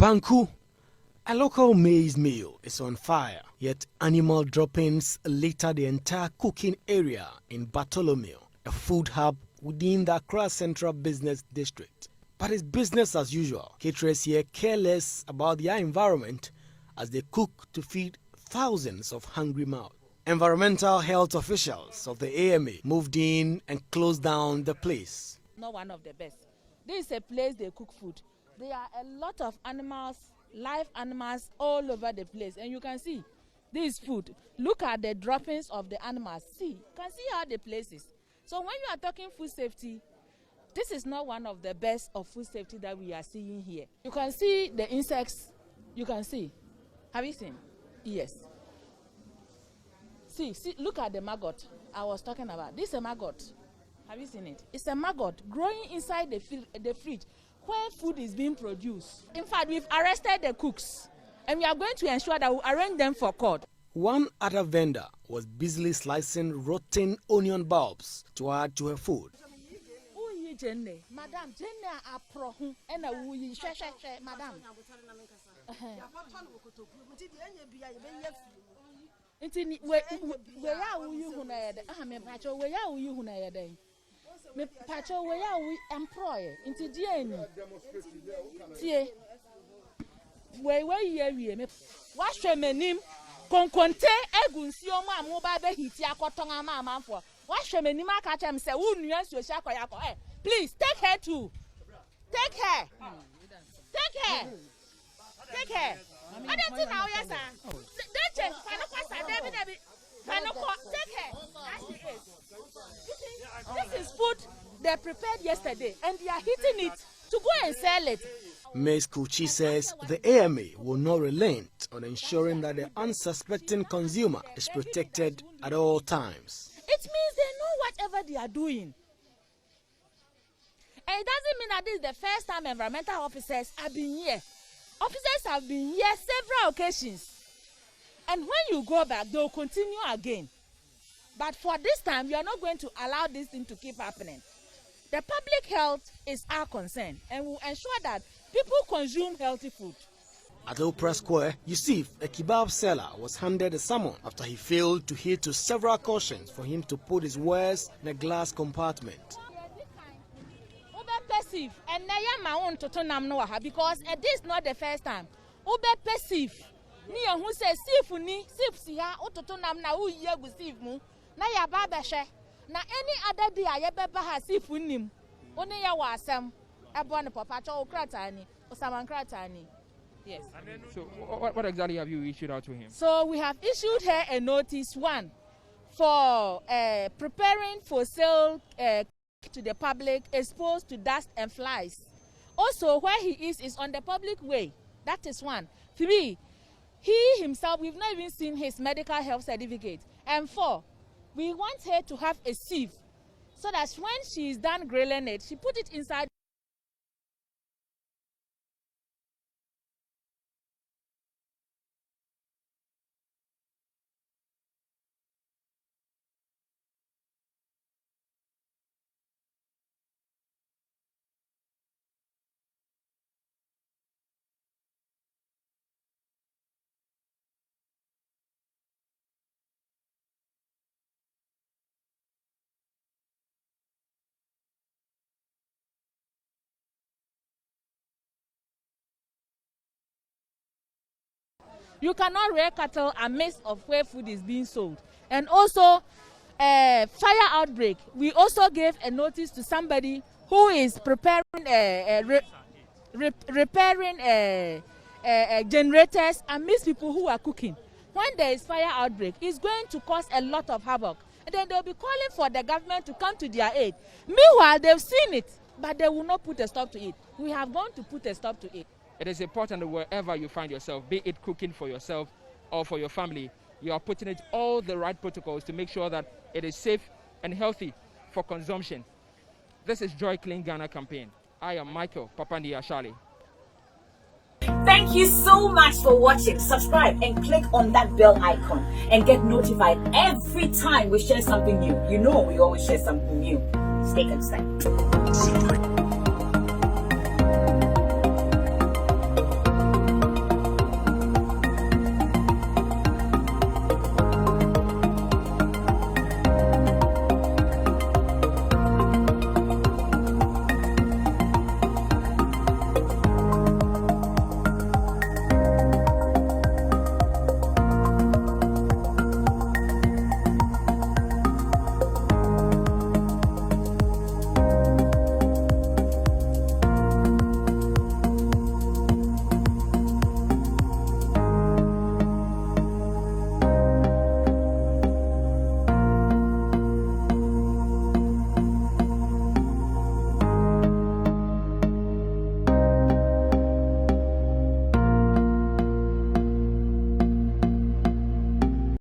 Banku, a local maize mill, is on fire, yet animal droppings litter the entire cooking area in Bartholomew, a food hub within the Accra Central Business District. But it's business as usual. Caterers here care less about their environment as they cook to feed thousands of hungry mouths. Environmental health officials of the AMA moved in and closed down the place. Not one of the best. This is a place they cook food. There are a lot of animals, live animals all over the place, and you can see this food. Look at the droppings of the animals. See, you can see how the place is. So when you are talking food safety, this is not one of the best of food safety that we are seeing here. You can see the insects. You can see. Have you seen? Yes. See, look at the maggot I was talking about. This is a maggot. Have you seen it? It's a maggot growing inside the fridge where food is being produced. In fact, we've arrested the cooks, and we are going to ensure that we arrange them for court. One other vendor was busily slicing rotten onion bulbs to add to her food. Madam, me pacho where we employ into DNA. Tie where ye me wash me nim konkonte egunsio ma mobile be hiti akotonga ma for wash me nim aka chem say wo nua so sha koyako please take her too. Take her. Take her. Take her. I don't think now yes sir. That check kanoko David kanoko take her. That's the age. This is food they prepared yesterday, and they are heating it to go and sell it. Ms. Kuchi says the AMA will not relent on ensuring that the unsuspecting consumer is protected at all times. It means they know whatever they are doing. And it doesn't mean that this is the first time environmental officers have been here. Officers have been here several occasions. And when you go back, they will continue again. But for this time, we are not going to allow this thing to keep happening. The public health is our concern, and we'll ensure that people consume healthy food. At Opera Square, Yusuf, a kebab seller, was handed a summon after he failed to heed to several cautions for him to put his wares in a glass compartment. And my own because this is not the first time. Ni who says sif siya ototonam na wo ye gusif mu na ya ba behwe na any other day ayebeba ha sif nim oni ya wa asem ebo ne papa chookrata ni osamankrata ni. Yes. So what exactly have you issued out to him? So we have issued her a notice, one for preparing for sale to the public exposed to dust and flies. Also where he is on the public way. That is one. 3, he himself, we've not even seen his medical health certificate. And 4, we want her to have a sieve so that when she is done grilling it, she put it inside. You cannot rear cattle amidst of where food is being sold. And also, fire outbreak. We also gave a notice to somebody who is preparing, repairing generators amidst people who are cooking. When there is fire outbreak, it's going to cause a lot of havoc. And then they'll be calling for the government to come to their aid. Meanwhile, they've seen it, but they will not put a stop to it. We have gone to put a stop to it. It is important that wherever you find yourself, be it cooking for yourself or for your family, you are putting it all the right protocols to make sure that it is safe and healthy for consumption. This is Joy Clean Ghana campaign. I am Michael Papandi Ashali. Thank you so much for watching. Subscribe and click on that bell icon and get notified every time we share something new. You know we always share something new. Stay consistent.